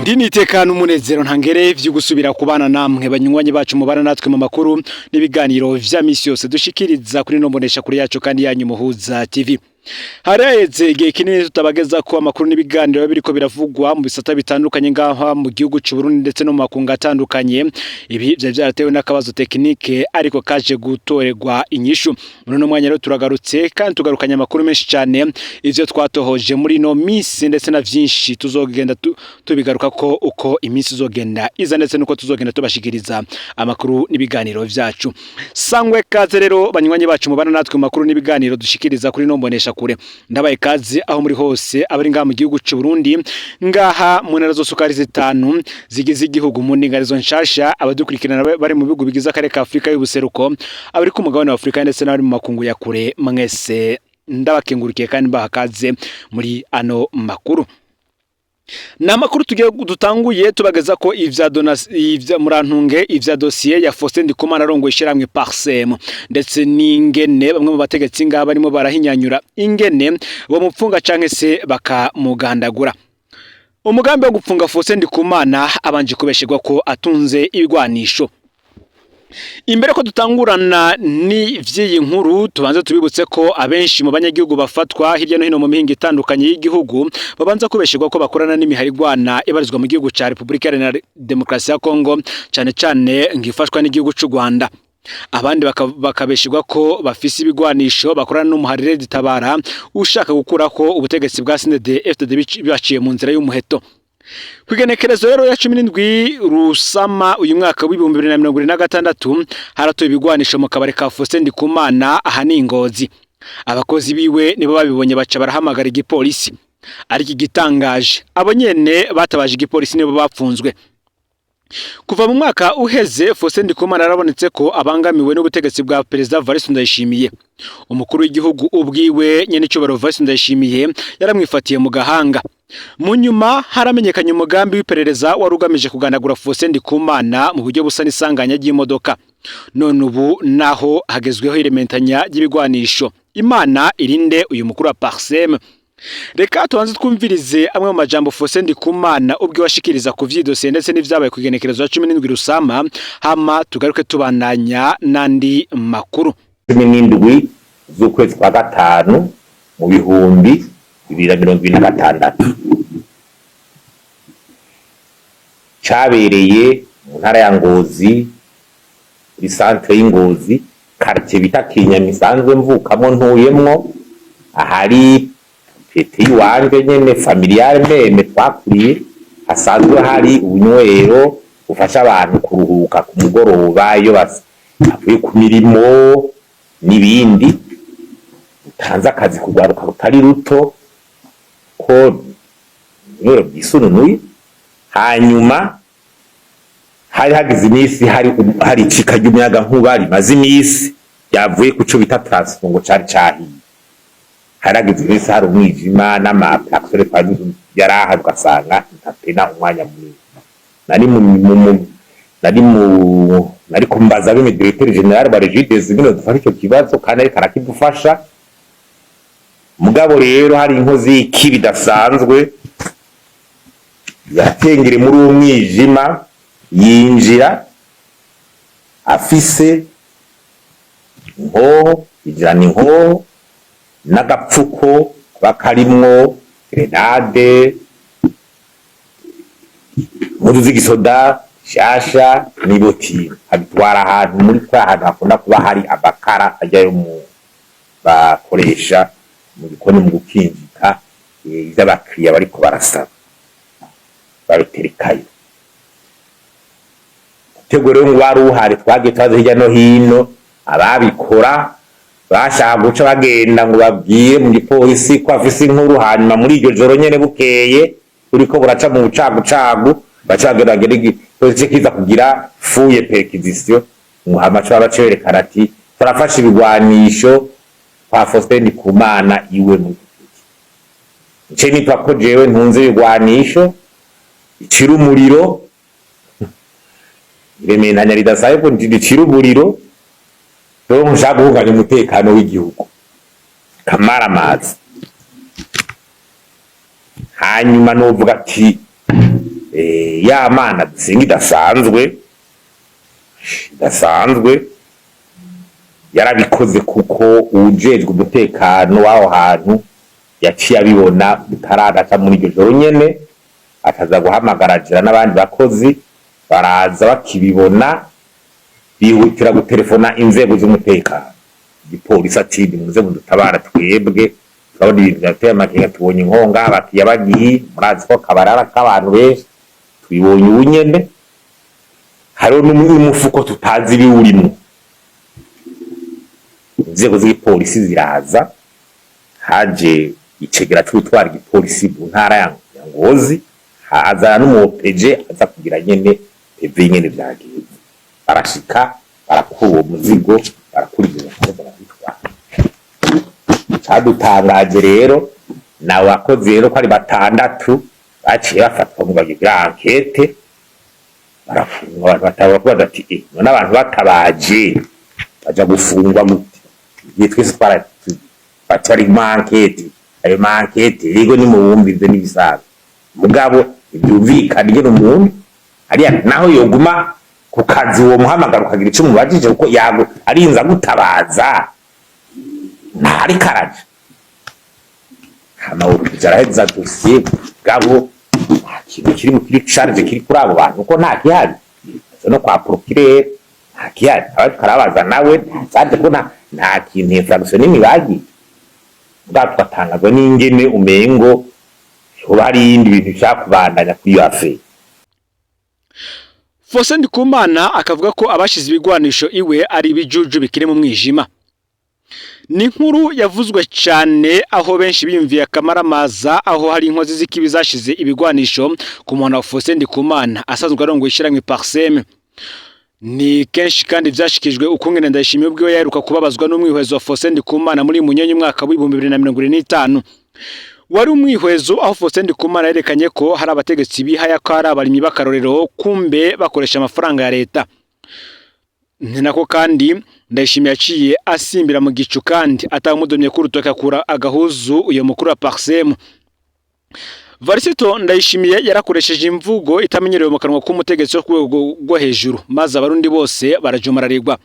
Ndinitekana umunezero ntangere vyo gusubira kubana namwe banywanyi bacu mubana natwe mu makuru n'ibiganiro vya misi yose dushikiriza kuri nombonesha kuri yacu kandi yanyu Muhuza TV. Haraheze igihe kinini tutabageza ko amakuru n'ibiganiro biriko biravugwa mu bisata bitandukanye ngaha mu gihugu cy'u Burundi ndetse no mu makungu atandukanye. Ibi byaratewe n'akabazo tekinike ariko kaje gutorerwa inyishu. Muri no mwanya rero turagarutse kandi tugarukanya amakuru menshi cyane ivyo twatohoje muri no misi ndetse na vyinshi tuzogenda tubigaruka ko uko imisi izogenda iza ndetse nuko tuzogenda tubashikiriza amakuru n'ibiganiro vyacu. Sangwe kaze rero banywanyi bacu mubana natwe mu makuru n'ibiganiro dushikiriza kuri nombonesha kure ndabaye kazi aho muri hose abari ngaha mu gihugu cy'u Burundi ngaha mu ntara zose ukari zitanu zigize igihugu mu ndingarizo nshasha abadukurikirana bari mu bihugu bigize akarere ka Afrika y'ubuseruko abari ku mugabane wa Afrika ndetse n'abari mu makungu ya kure mwese ndabakengurikiye kandi bahakaze muri ano makuru. Na makuru tugiye dutanguye tubageza ko ivya murantunge ivya dossier ya Faustin Ndikumana rongo ishiramwe Parsem ndetse n'ingene bamwe mu bategetsi ngaba barimo barahinyanyura ingene bo mupfunga canke se bakamugandagura. Umugambi wo gupfunga Faustin Ndikumana abanje kubeshegwa ko atunze ibigwanisho. Imbere ko dutangurana ni vyiyi nkuru tubanze tubibutse ko abenshi mu banyagihugu bafatwa hirya no hino mu mihingo itandukanye y'igihugu babanza kubeshegwa ko bakorana n'imiharigwana ibarizwa mu gihugu ca Republika Iharanira Demokarasi ya Kongo cyane cyane ngifashwa n'igihugu cy'u Rwanda. Abandi bakabeshegwa ko bafise ibigwanisho bakorana n'umuharire ditabara ushaka gukurako ubutegetsi bwa CNDD FDD baciye mu nzira y'umuheto. Kwigenekerezo rero ya 17 Rusama uyu mwaka wa 2026 haratoye ibigwanisho mu kabare ka Faustin Ndikumana ahani Ingozi. Abakozi biwe nibo babibonye baca barahamagara igipolisi. Ariko igitangaje abo nyene batabaje igipolisi nibo bapfunzwe. Kuva mu mwaka uheze Faustin Ndikumana arabonetse ko abangamiwe n'ubutegetsi bwa Perezida Evariste Ndayishimiye. Umukuru w'igihugu ubwiwe nyene cyobaro Evariste Ndayishimiye yaramwifatiye mu gahanga. Mu nyuma haramenyekanye umugambi w'iperereza warugamije kugandagura Faustin Ndikumana mu buryo busa n'isanganya ry'imodoka. None ubu naho hagezweho irementanya ry'ibigwanisho. Imana irinde uyu mukuru wa Parsem. Reka tuanze twumvirize amwe mu majambo Faustin Ndikumana ubwo washikiriza ku vyidose ndetse n'ivyabaye kugenekerezo ya 17 Rusama hama tugaruke tubananya nandi makuru. 17 z'ukwezi kwa gatanu mu bihumbi 2026 cabereye mu ntara ya Ngozi muri centre y'Ingozi quartier bita Kinyami sanzwe mvukamo ntuyemwo ahari peti wanje nyene familiare meme twakuriye hasanzwe hari ubunywero ufasha abantu kuruhuka ku mugoroba iyo bavuye ku mirimo n'ibindi utanze akazi kugaruka rutari ruto ko rero bisununuye hanyuma hari hagize imisi hari icika ry'umuyaga nkuba rimaze imisi yavuye ku cyo bita transfongo cari cahiye haragize imisi hari umwijima n'amaplaksore panyu yaraha ugasanga ntatena umwanya munini nari kumbaza bime directeur general ba Regides bino dufasha icyo kibazo kandi ari karakidufasha mugabo rero hari inkozi kibidasanzwe yatengere muri umwijima yinjira afise inkoho ijana inkoho n'agapfuko bakarimwo grenade muri zigisoda shasha niboti abitwara ahantu muri kwa ahantu hakunda kuba hari abakara ajyayo mu bakoresha mu gikoni mu gukinjika iz'abakiriya bariko barasaba baruterekayo tego rero ngo bari uhari twagiye twaze hirya no hino ababikora bashaka guca bagenda ngo babwiye mu gipolisi ko afise inkuru hanyuma muri iryo joro nyene bukeye uriko buraca mu bucagucagu bacageragera polisi kiza kugira fuye perquisition muhamacho abacerekana ati turafasha ibigwanisho kwa Faustin Ndikumana iwe mu nce nitwa ko jewe ntunze ibigwanisho icira umuriro irementanya ridasaye ko ncira umuriro rero nshaka guhunganya umutekano w'igihugu kamaramazi hanyuma novuga ati ya mana dusenga idasanzwe yarabikoze kuko ujejwe umutekano w'aho hantu yaciye abibona bitaradaca muri iryo joro nyene, ataza guhamagarajira n'abandi bakozi baraza bakibibona bihutira gutelefona inzego z'umutekano. Igipolisi ati nimuze mudutabara twebwe turabona ibintu byateye amakenga, tubonye inkonga abakiya bagiye, murazi ko kabarara k'abantu benshi tubibonye ubu nyene, hariho n'umufuko tutazi ibiwurimwo. Inzego z'igipolisi ziraza, haje icegera c'utwara igipolisi mu ntara ya Ngozi, hazana n'umupeje aza kugira nyene peve nyene vyagenze, barashika barakura uwo muzigo barakurikiza barabitwara. Cadutangaje rero nawe wakoze rero ko ari 6 baciye bafatwa mu bagira enquête, barafungwa batabavuga bati none abantu batabaje baja gufungwa gute? Twese batari enquête, ayo enquête rigo ni mubumvize n'ibisaga mugabo ibyumvikana iyo umuntu ari naho yoguma ku kazi uwo muhamagaro ukagira ico mubajije kuko yago arinza gutabaza ntari karaje hama urujaraza dossier gabo ikintu kiri mu kiri charge kiri kuri abo bantu uko nta kihari no kwa procureur nta kihari abakarabaza nawe zaje ko nta kintu infraction n'imibagi bwatwatangazwa n'ingene umengo hoba hari indi bintu cyakubandanya kuri yo affaire. Faustin Ndikumana akavuga ko abashize ibigwanisho iwe ari bijuju bikire mu mwijima. Ni nkuru yavuzwe cyane aho benshi biyumviye akamaramaza aho hari inkozi z'ikibi zashize ibigwanisho ku muntu wa Faustin Ndikumana asanzwe arongoye ishiramwe Parsem. Ni kenshi kandi vyashikijwe ukungene Ndayishimiye ubwiwe yaheruka kubabazwa n'umwihwezo wa Faustin Ndikumana muri Munyonyi mwaka wa 2025. Wari umwihwezo aho Faustin Ndikumana yerekanye ko hari abategetsi bihaya ko ari abarimyi bakarorero kumbe bakoresha amafaranga ya leta. Ni nako kandi Ndayishimiye yaciye asimbira mu gicu kandi atamudomye ku rutoka kura agahuzu uyo mukuru wa Parsem. Varisito Ndayishimiye yarakoresheje imvugo itamenyerewe mu kanwa k'umutegetsi wo kwego go hejuru maze abarundi bose barajumararirwa.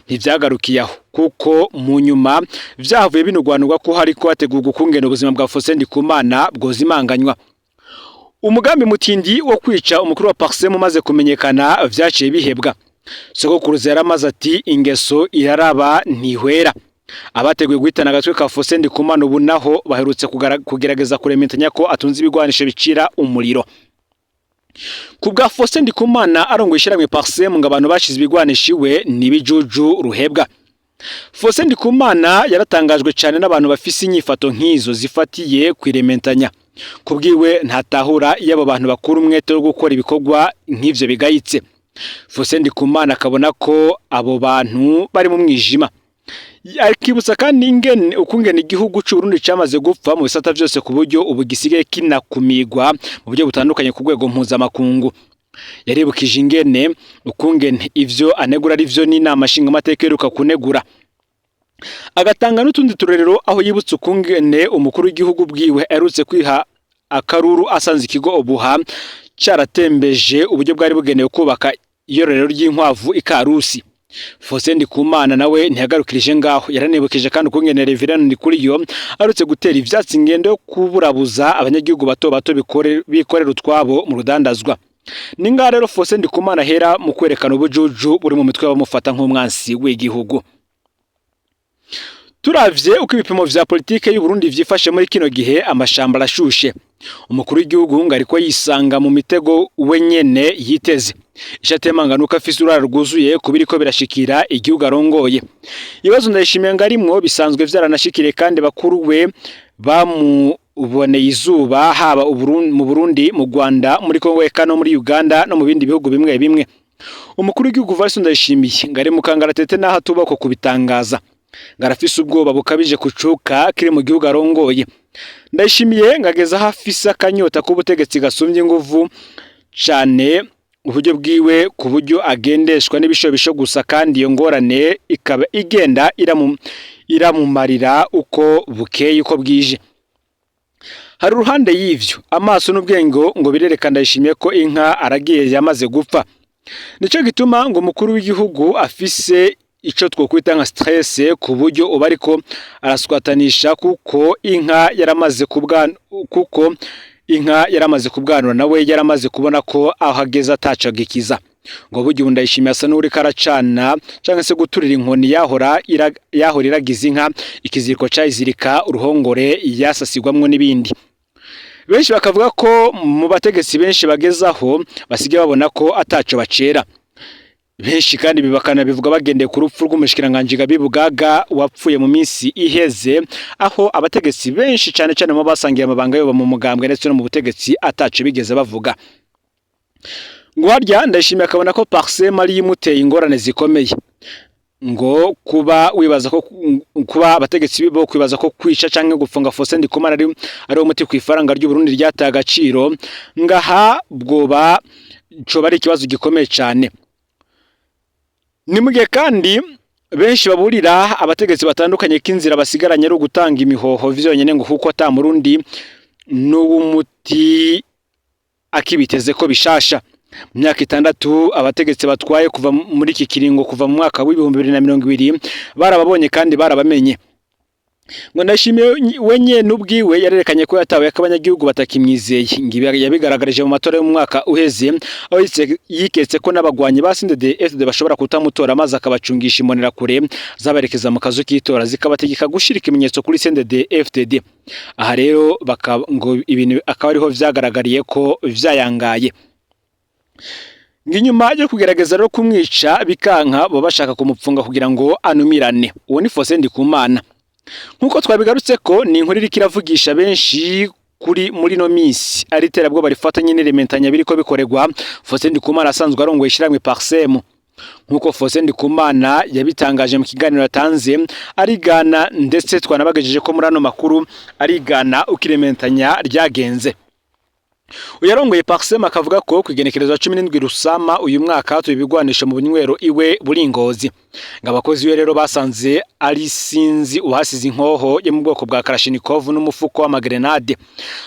Ntivyagarukiye aho kuko mu nyuma vyavuye binugwanurwa ko hari ko hategurwa ukungena ubuzima bwa Faustin Ndikumana bwozimanganywa. Umugambi mutindi wo kwica umukuru wa Parsem maze kumenyekana vyaciye bihebwa. Sogokuruza yaramaze ati ingeso iraraba ntihwera. Abateguye guhitana agatwe ka Faustin Ndikumana ubu naho baherutse kugerageza kurementanya ko atunze ibigwanisho bicira umuriro. Kubwa Faustin Ndikumana arongoye ishiramwe Parsem ngo abantu bashize ibigwanisho iwe nibijuju ruhebwa. Faustin Ndikumana yaratangajwe cyane n'abantu bafise inyifato nk'izo zifatiye kwirementanya. Kubwiwe ntatahura yabo bantu bakuru umwete wo gukora ibikorwa nk'ivyo bigayitse. Faustin Ndikumana akabona ko abo bantu bari mu mwijima. Akibutsa kandi ingene ukungene igihugu cy'u Burundi cyamaze gupfa mu bisata byose ku buryo ubu gisigaye kinakumigwa mu buryo butandukanye ku rwego mpuzamakungu. Yarebukije ingene ukungene ivyo anegura ari vyo n'inama nshinga amateka yeruka kunegura. Agatanga n'utundi turerero aho yibutse ukungene umukuru w'igihugu bwiwe erutse kwiha akaruru asanze ikigo obuha cyaratembeje uburyo bwari bugenewe kubaka iyororero ry'inkwavu ikarusi. Faustin Ndikumana nawe ntiyagarukirije ngaho yaranebukije kandi ukungene Reverend Ndikuriyo arutse gutera ivyatsi ngendo yo kuburabuza abanyagihugu bato bato bikorera utwabo mu rudandazwa. Ninga rero Faustin Ndikumana hera mu kwerekana ubujuju buri mu mitwe y'abamufata nk'umwansi w'igihugu. Turavye uko ibipimo vya politike y'u Burundi vyifashe muri kino gihe amashamba arashushe. Umukuru w'igihugu ngariko yisanga mu mitego wenyene yiteze. Ishatemanga nuko afise urara rwuzuye kubiriko birashikira igihugu arongoye. Ibibazo Ndayishimiye ngarimwo bisanzwe vyaranashikire kandi bakuru we bamuboneye izuba haba mu Burundi, mu Rwanda, muri Kongo eka no muri Uganda no mu bindi bihugu bimwe bimwe. Umukuru w'igihugu Varisito Ndayishimiye ngari mu kangaratete naho atubako kubitangaza. Ngarafise ubwoba bukabije kucuka kiri mu gihugu arongoye. Ndayishimiye ngageza hafise akanyota k'ubutegetsi gasumye inguvu cyane uburyo bwiwe ku buryo agendeshwa n'ibishobisho gusa kandi iyo ngorane ikaba igenda iramumarira uko bukeye uko bwije. hari uruhande y'ivyo amaso n'ubwenge ngo birerekana Ndayishimiye ko inka aragiye yamaze gupfa. Nico gituma ngo umukuru w'igihugu afise ico twokwita nka stress ku buryo uba ariko araswatanisha kuko inka yaramaze kubwanura nawe yaramaze kubona ko aho hageze ataca gikiza. Ngo buryo Ndayishimiye asa n'uri karacana canke se guturira inkoni yahora iragiza inka ikiziriko cayizirika uruhongore yasasigwamwo n'ibindi. Benshi bakavuga ko mu bategetsi benshi bagezaho basigaye babona ko ataco bacera. Benshi kandi bibakana bivuga bagendeye ku rupfu rw'umushikiranganje Gabibugaga wapfuye mu minsi iheze, aho abategetsi benshi cyane cyane mu basangiye amabanga yo mu mugambwe ndetse no mu butegetsi ataco bigeze bavuga. Ngo harya Ndayishimiye akabona ko Parsem ari yimuteye ingorane zikomeye. Ngo kuba abategetsi bo kwibaza ko kwica canke gufunga Faustin Ndikumana ari umuti kwifaranga ry'u Burundi ryataye agaciro, ngaha bwoba coba ari ikibazo gikomeye cyane. Ni mugihe kandi benshi baburira abategetsi batandukanye k'inzira basigaranye ari gutanga imihoho vyonyene ngo kuko ata murundi n'umuti akibiteze ko bishasha. Mu myaka 6 abategetsi batwaye kuva muri iki kiringo kuva mu mwaka w'2020 barababonye kandi barabamenye. Ngo Ndayishimiye wenye n'ubwiwe yarerekanye ko yatawe y'abanyagihugu batakimwizeye. Ngibi yabigaragarije mu matora yo mu mwaka uheze aho yiketse ko n'abagwanyi ba CNDD-FDD bashobora kutamutora maze akabacungisha imonera kure zabarekeza mu kazu k'itora zikabategeka gushirika ikimenyetso kuri CNDD-FDD. Aha rero ngo ibintu akaba ariho vyagaragariye ko vyayangaye. Nginyuma yo kugerageza rero kumwica bikanka bo bashaka kumupfunga kugira ngo anumirane. Uwo ni Faustin Ndikumana. Nkuko twabigarutse ko ni inkuru iri kiravugisha benshi muri no minsi ari terabwo barifatanye n'elementanya biriko bikoregwa Faustin Ndikumana asanzwe arongoye ishiramwe Parsem. Nkuko Faustin Ndikumana yabitangaje mu kiganiro yatanze arigana ndetse twanabagejeje ko muri ano makuru arigana ukilementanya ryagenze. Uyarongoye Parsem akavuga ko kwigenekereza 17 Rusama uyu mwaka tubigwanisha mu bunywero iwe buringozi. Ngabakozi we rero basanze ari sinzi uhasize inkoho yo mu bwoko bwa Kalashnikov n'umufuko w'amagrenade.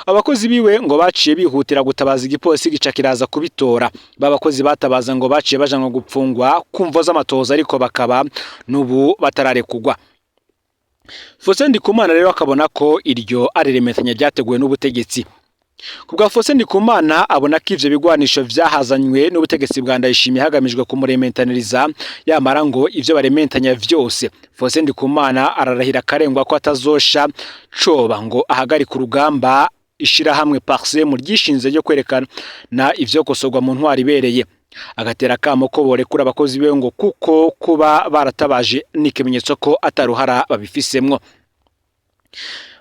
Abakozi biwe ngo baciye bihutira gutabaza igipolisi gica kiraza kubitora. Babakozi batabaza ngo baciye bajanwa gupfungwa kumvo z'amatoza ariko bakaba nubu batararekugwa. Faustin Ndikumana rero akabona ko iryo areremetanya ryateguwe n'ubutegetsi. Kubwa Faustin Ndikumana abona ko ivyo bigwanisho vyahazanywe n'ubutegetsi bwa Ndayishimiye hagamijwe kumurementaniriza yamara ngo ivyo barementanya vyose. Faustin Ndikumana ararahira karengwa ko atazosha coba ngo ahagarika urugamba ishirahamwe Parsem ryishinze ryo kwerekana ivyo kosorwa mu ntwari ibereye. Agatera kamo ko borekura abakozi be ngo kuko kuba baratabaje n'ikimenyetso ko ataruhara babifisemwo.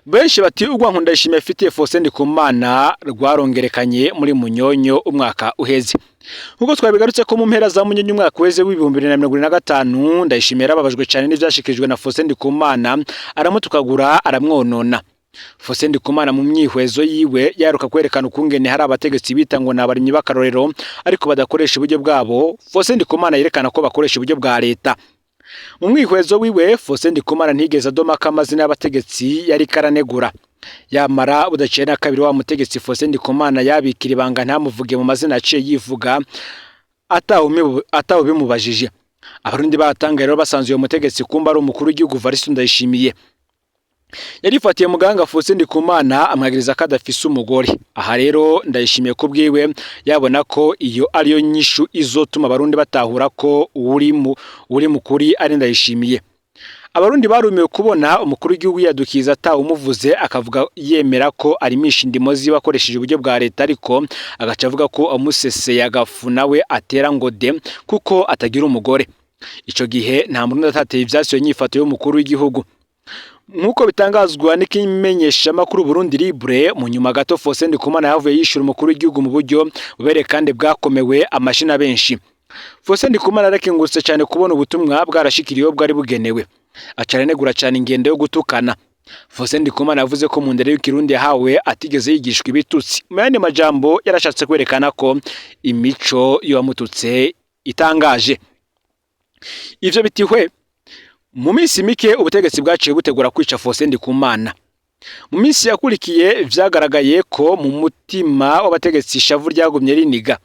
Benshi bati ugwa Ndayishimiye afitiye Faustin Ndikumana rwarongerekanye muri Munyonyo umwaka uheze. Nkuko twabigarutse ko mu mpera za Munyonyo umwaka uheze w'2025 Ndayishimiye arababajwe cyane n'ivyashikijwe na Faustin Ndikumana aramutukagura aramwonona. Faustin Ndikumana mu myihwezo yiwe yaruka kwerekana ukungene hari abategetsi bita ngo nabarimyi bakarorero ariko badakoresha uburyo bwabo. Faustin Ndikumana yerekana ko bakoresha uburyo bwa leta. Mu mwihwezo wiwe Faustin Ndikumana ntigeze adoma amazina y'abategetsi yari karanegura. Yamara budaciye na kabiri wa mutegetsi Faustin Ndikumana yabikira ibanga ntamuvuge mu mazina aciye yivuga atawo bimubajije. Abarundi batanga rero basanzwe uyo mutegetsi kumba ari umukuru w'igihugu Evariste Ndayishimiye. Yarifatiye muganga Faustin Ndikumana amwagiriza ko adafise umugore. Aha rero Ndayishimiye ko bwiwe yabona ko iyo ariyo nyishu izotuma abarundi batahura ko uri mukuri ari Ndayishimiye. Abarundi barumiwe kubona umukuru w'igihugu yadukiza ata umuvuze akavuga yemera ko arimisha indimo ziba akoresheje uburyo bwa leta ariko agaca avuga ko amuseseye agafu nawe atera ngo de kuko atagira umugore. Ico gihe nta muntu atateye ivyasiyo nyifato y'umukuru w'igihugu. Nkuko bitangazwa n'ikimenyesha makuru Burundi Libre mu nyuma gato Faustin Ndikumana yavuye yishura umukuru w'igihugu mu buryo bubere kandi bwakomewe amashina benshi. Faustin Ndikumana arakengurutse cyane kubona ubutumwa bwarashikiriye bwari bugenewe. Acaranegura cyane ingendo yo gutukana. Faustin Ndikumana yavuze ko mu ndere y'Ikirundi yahawe atigeze yigishwa ibitutsi. Mu yandi majambo yarashatse kwerekana ko imico y'uwamututse itangaje. Ivyo bitihwe mu minsi mike ubutegetsi bwaciye butegura kwica Faustin Ndikumana. mu minsi yakurikiye vyagaragaye ko mu mutima w'abategetsi ishavu ryagumye riniga.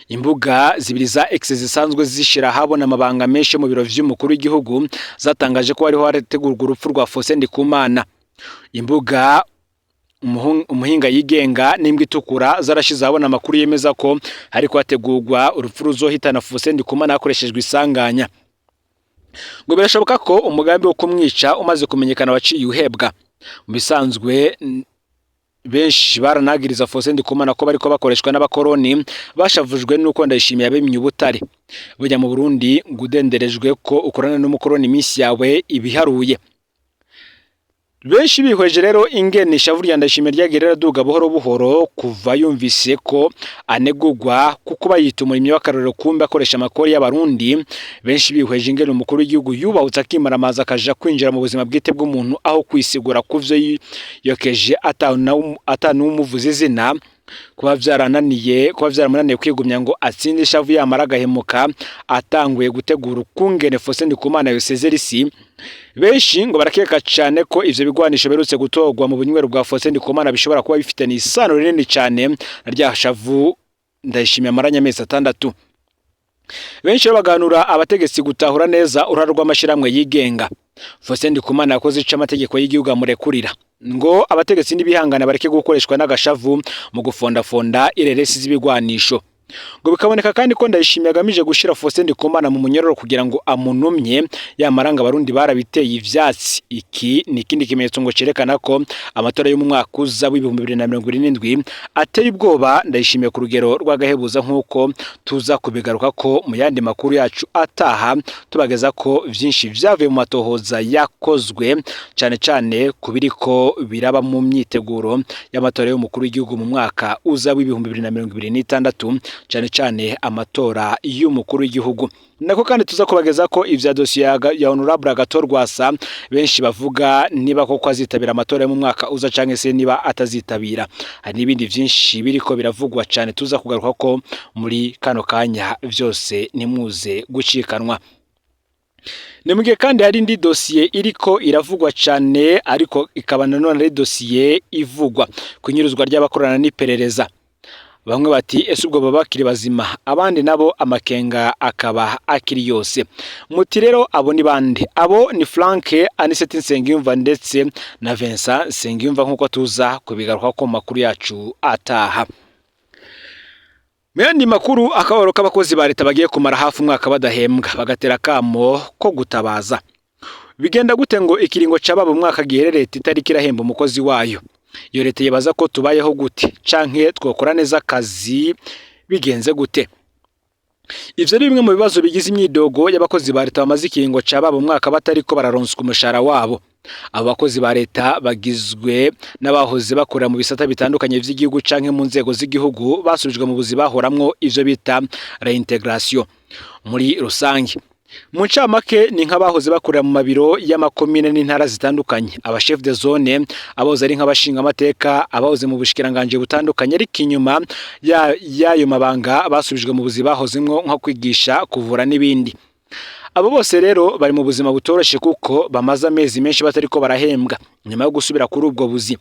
Imbuga zibiri za X zisanzwe zishira habona amabanga menshi mu biro vy'umukuru w'igihugu zatangaje ko hariho harategurwa urupfu rwa Faustin Ndikumana. Imbuga umuhinga yigenga n'imbwa itukura zarashize habona amakuru yemeza ko hariko hategurwa urupfu ruzohitana Faustin Ndikumana hakoreshejwe isanganya. Ngo birashoboka ko umugambi wo kumwica umaze kumenyekana waciye uhebwa. Mu bisanzwe benshi baranagiriza Faustin Ndikumana ko bariko bakoreshwa n'abakoroni bashavujwe nuko Ndayishimiye abemye ubutare. Burya mu Burundi ngudenderejwe ko ukorana n'umukoroni iminsi yawe ibiharuye. Benshi bihweje rero ingene ishavu rya Ndayishimiye ryagerera duga buhoro buhoro kuva yumvise ko anegurwa kuko bayita umurimo w'akarorero kumbe akoresha amakori y'abarundi. Benshi bihweje ingene umukuru w'igihugu yubahutse akimara amazi akaja kwinjira mu buzima bwite bw'umuntu aho kwisigura kuvyo yokeje atanumuvuze izina, kuba vyaramunaniye kwigumya ngo atsinde ishavu yamara agahemuka atanguye gutegura ukungene Faustin Ndikumana yosezera isi. Benshi ngo barakeka cyane ko ivyo bigwanisho berutse gutorwa mu bunywero bwa Faustin Ndikumana bishobora kuba bifitanye isano rinini cyane na rya shavu Ndayishimiye amaranya amezi 6. Benshi baganura abategetsi gutahura neza uruhare rw'amashiramwe yigenga. Faustin Ndikumana yakoze ica amategeko y'igihugu amurekurira ngo abategetsi n'ibihangana bareke gukoreshwa n'agashavu mu gufondafonda ireresi z'ibigwanisho. Ngo bikaboneka kandi ko Ndayishimiye agamije gushira Faustin Ndikumana mu munyororo kugira ngo amunumye yamaranga abarundi barabiteye ivyatsi. Iki ni ikindi kimenyetso ngo cerekana ko amatora yo mu mwaka uza w'2027 ateye ubwoba Ndayishimiye ku rugero rw'agahebuza nk'uko tuza kubigaruka ko mu yandi makuru yacu ataha tubageza ko vyinshi vyavuye mu matohoza yakozwe cyane kubiriko biraba mu myiteguro y'amatora yo mukuru w'igihugu mu mwaka uza w'2026 cyane amatora y'umukuru w'igihugu. Nako kandi tuza kubageza ko ivya dosiye ya Honorable Agathon Rwasa benshi bavuga niba koko azitabira amatora yo mu mwaka uza canke se niba atazitabira. Hari n'ibindi vyinshi biriko biravugwa cyane tuza kugaruka ko muri kano kanya vyose nimuze gucikanwa. Nemugiye kandi hari indi dosiye iriko iravugwa cyane ariko ikaba nanone ari dosiye ivugwa kunyuruzwa ry'abakorana n'iperereza. Bamwe bati ese ubwo baba bakiri bazima, abandi nabo amakenga akaba akiri yose. Muti rero abo ni bande? Abo ni Frank Anicet Nsengiyumva ndetse na Vincent Nsengiyumva nkuko tuza kubigaruka ko makuru yacu ataha. Muyandi makuru akabaro k'abakozi ba leta bagiye kumara hafi umwaka badahembwa bagatera kamo ko gutabaza. Bigenda gute ngo ikiringo cababa umwaka giherereye itariki irahemba umukozi wayo? Iyo leta yibaza ko tubayeho gute canke twokora neza akazi bigenze gute? Ivyo ni bimwe mu bibazo bigize imyidogo y'abakozi ba leta bamaze ikiringo cababa umwaka batariko bararonswa umushahara wabo. Abo bakozi ba leta bagizwe n'abahoze bakorera mu bisata bitandukanye vy'igihugu canke mu nzego z'igihugu basubijwe mu buzi bahoramwo ivyo bita reintegration muri rusange. Mu ncamake ni nk'abahoze bakorera mu mabiro y'amakomine n'intara zitandukanye, aba chef de zone, aboze ari nk'abashinga amateka, abahoze mu bushikiranganje butandukanye ariko inyuma y'ayo mabanga basubijwe mu buzi bahozemwo nko kwigisha, kuvura n'ibindi. Abo bose rero bari mu buzima butoroshe kuko bamaze amezi menshi batariko barahembwa nyuma yo gusubira kuri ubwo buzi.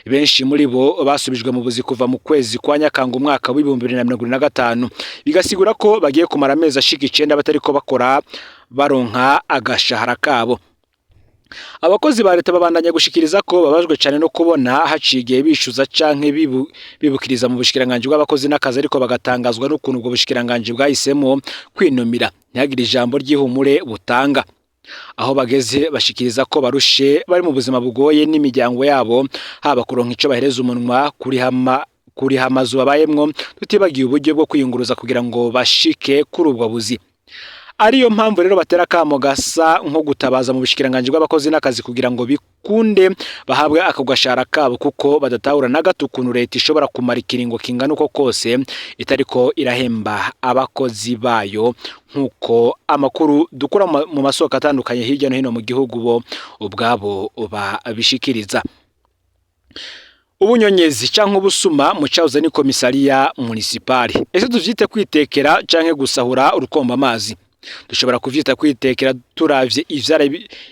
Benshi muri bo basubijwe mu buzi kuva mu kwezi kwa Nyakanga umwaka wa 2025 bigasigura ko bagiye kumara amezi ashika 9 batariko bakora baronka agashahara kabo. Abakozi ba leta babandanya gushikiriza ko babajwe cyane no kubona hacigiye bishuza canke bibukiriza mu bushikiranganje bw'abakozi n'akazi ariko bagatangazwa n'ukuntu ubwo bushikiranganje bwahisemo kwinumira ntihagire ijambo ry'ihumure butanga. Aho bageze bashikiriza ko barushe bari mu buzima bugoye n'imiryango yabo, haba kuronka ico bahereza umunwa kuri hamazu babayemwo, tutibagiye uburyo bwo kwiyunguruza kugira ngo bashike kuri ubwo buzi. Ariyo mpamvu rero batera kamo gasa nko gutabaza mu bushikiranganje bw'abakozi n'akazi kugira ngo bikunde bahabwe akagashara kabo kuko badatahura na gatukuntu leta ishobora kumara ikiringo kingana uko kose itariko irahemba abakozi bayo nkuko amakuru dukura mu masoko atandukanye hirya no hino mu gihugu bo ubwabo babishikiriza. Ubunyonyezi canke ubusuma mu cyahoze ni komisariya municipale. Ese tuvyite kwitekera canke gusahura urukomba amazi? dushobora kuvyita kwitekera turavye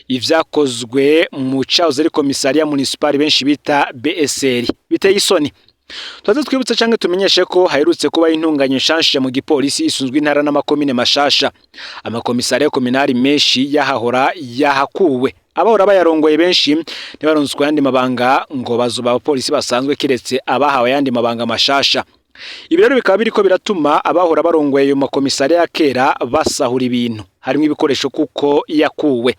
ivyakozwe mu cahoze ari komisariya municipal benshi bita BSR. Biteye isoni. Twaze twibutsa canke tumenyeshe ko haherutse kuba intunganyo nshasha mu gipolisi isunzwe intara n'amakomine mashasha. Amakomisariya kominari menshi yahahora yahakuwe. Abahora bayarongoye benshi ntibaronswe yandi mabanga ngo bazoba abapolisi basanzwe kiretse abahawe yandi mabanga mashasha. Ibi rero bikaba biriko biratuma abahora barongoye ayo makomisariya ya kera basahura ibintu harimo ibikoresho kuko yakuwe.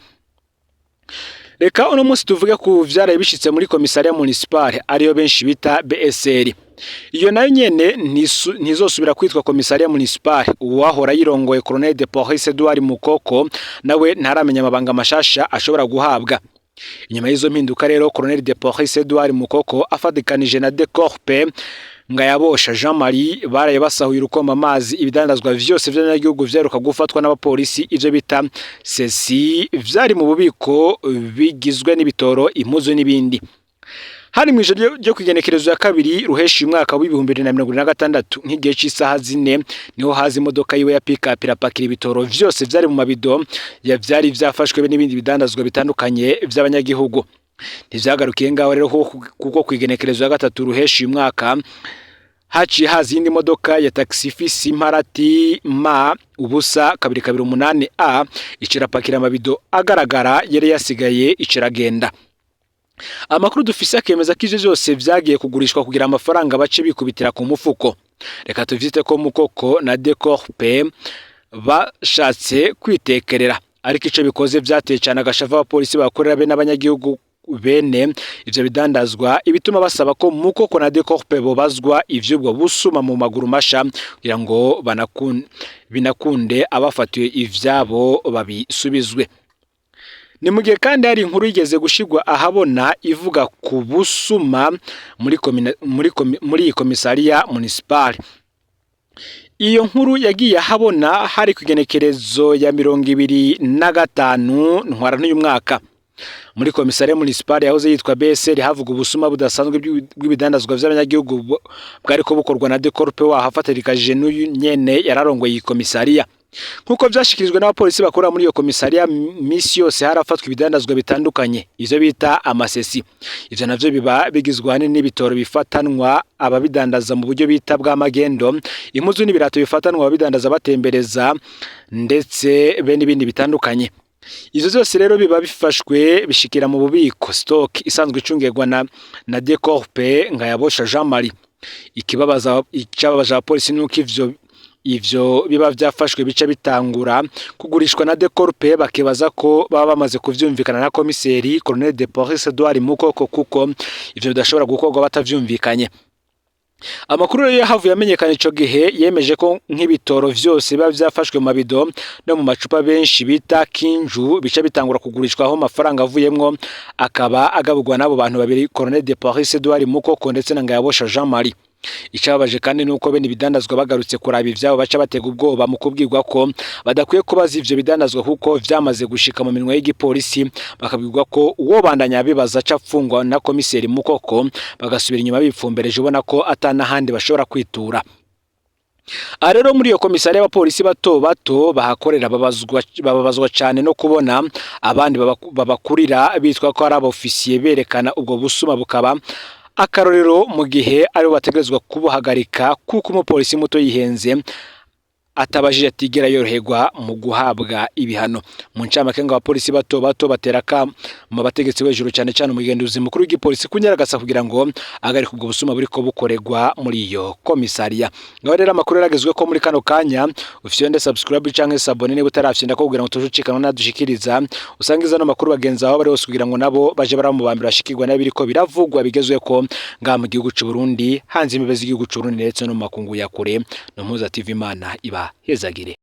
Reka uno munsi tuvuge ku vyaraye bishitse muri komisariya municipal ariyo benshi bita BSR. Iyo nayo nyene ntizosubira kwitwa komisariya municipal. Uwahora yirongoye Colonel de Police Edouard Mukoko nawe ntaramenya amabanga mashasha ashobora guhabwa. Inyuma y'izo mpinduka rero Colonel de Police Edouard Mukoko afadikanije na de Corpe Ngayabosha Jean Marie baraye basahuye urukoma amazi ibidandazwa vyose vy'abanyagihugu vyaruka gufatwa n'abapolisi ivyo bita sesi vyari mu bubiko bigizwe n'ibitoro impuzu n'ibindi. Hari mu ijoro ryo kwigenekerezo ya kabiri ruheshi umwaka wa 2026 nk'igihe cy'isaha 4 niho hazi imodoka yiwe ya pick-up irapakira ibitoro vyose vyari mu mabido ya vyari vyafashwe n'ibindi bidandazwa bitandukanye vy'abanyagihugu. Ntivyagarukiye ngaho rero kuko kwigenekerezo ya gatatu ruheshi umwaka haciye hazi indi modoka ya taxifisi Imparati ma ubusa 228A icirapakira amabido agaragara yari yasigaye iciragenda. Amakuru dufise akemeza ko ivyo byose vyagiye kugurishwa kugira amafaranga bace bikubitira ku mufuko. Reka tuvyite ko Mukoko na de Corpe bashatse kwitekerera ariko ico bikoze vyateye cyane agashava abapolisi bakorera be n'abanyagihugu bene ivyo bidandazwa ibituma basaba ko Mukoko na de Corpe bobazwa ivyubwo busuma mu maguru masha kugira ngo binakunde abafatiwe ivyabo babisubizwe. Ni mu gihe kandi hari inkuru yigeze gushigwa ahabona ivuga ku busuma muri komisariya municipal. Iyo nkuru yagiye ahabona hari kwigenekerezo ya 2025 ntwara n'uyu mwaka. Muri komisariya municipal yahoze yitwa BSR havuga ubusuma budasanzwe bw'ibidandazwa vy'abanyagihugu bwariko bukorwa na de Corpe wahafatirikajije n'uyu nyene yararongoye iyi komisariya. Nkuko vyashikirijwe n'abapolisi bakora muri iyo komisariya misi yose harafatwa ibidandazwa bitandukanye ivyo bita amasesi. Ivyo navyo biba bigizwe hanini n'ibitoro bifatanwa ababidandaza mu buryo bita bwa magendo, impuzu n'ibirato bifatanwa ababidandaza batembereza ndetse be n'ibindi bitandukanye. Izo zose rero biba bifashwe bishikira mu bubiko stock isanzwe icungirwa na de Corpe Ngayabosha Jean Marie. Icababaza abapolisi nuko ivyo biba vyafashwe bica bitangura kugurishwa na de Corpe bakibaza ko baba bamaze kuvyumvikana na komiseri Colonel de Police Edouard Mukoko kuko ivyo bidashobora gukorwa batavyumvikanye. Amakuru rero yahavuye amenyekana ico gihe yemeje ko nk'ibitoro vyose biba vyafashwe mu mabido no mu macupa benshi bita kinju bica bitangura kugurishwa aho amafaranga avuyemwo akaba agabugwa nabo bantu babiri Colonel de Police Edouard Mukoko ndetse na Ngayabosha Jean Marie. Icababaje kandi nuko bene bidandazwa bagarutse kuraba ivyabo baca batega ubwoba mu kubwirwa ko badakwiye kubaza ivyo bidandazwa kuko vyamaze gushika mu minwe y'igipolisi bakabwirwa ko uwo bandanya bibaza capfungwa na komiseri Mukoko bagasubira inyuma bipfumbereje ubona ko atana handi bashobora kwitura. Arero muri iyo komisariya y'abapolisi bato bahakorera babazwa cyane no kubona abandi babakurira bitwa ko ari abofisiye berekana ubwo busuma bukaba akarorero mu gihe ari bategerezwa kubuhagarika kuko umupolisi muto yihenze atabajije atigera yoroherwa mu guhabwa ibihano. Mu ncamake ngo abapolisi bato bateraka mu bategetsi w'ejuru cyane cyane umugenduzi mukuru w'igipolisi kunyaragasa kugira ngo agarike ubwo busuma buriko bukorerwa muri iyo komisariya. Ngaho rero amakuru yaragezwe ko muri kano kanya ufyonde subscribe canke sabone niba utarafyenda ko kugira ngo tujucikana nadushikiriza usangiza no makuru bagenza aho bari bose kugira ngo nabo baje baramubambira bashikirwa nabiriko biravugwa bigezwe ko nga mu gihugu cy'u Burundi hanze imibezi y'igihugu cy'u Burundi ndetse no makungu ya kure no Mpuza TV Imana iba hezagire.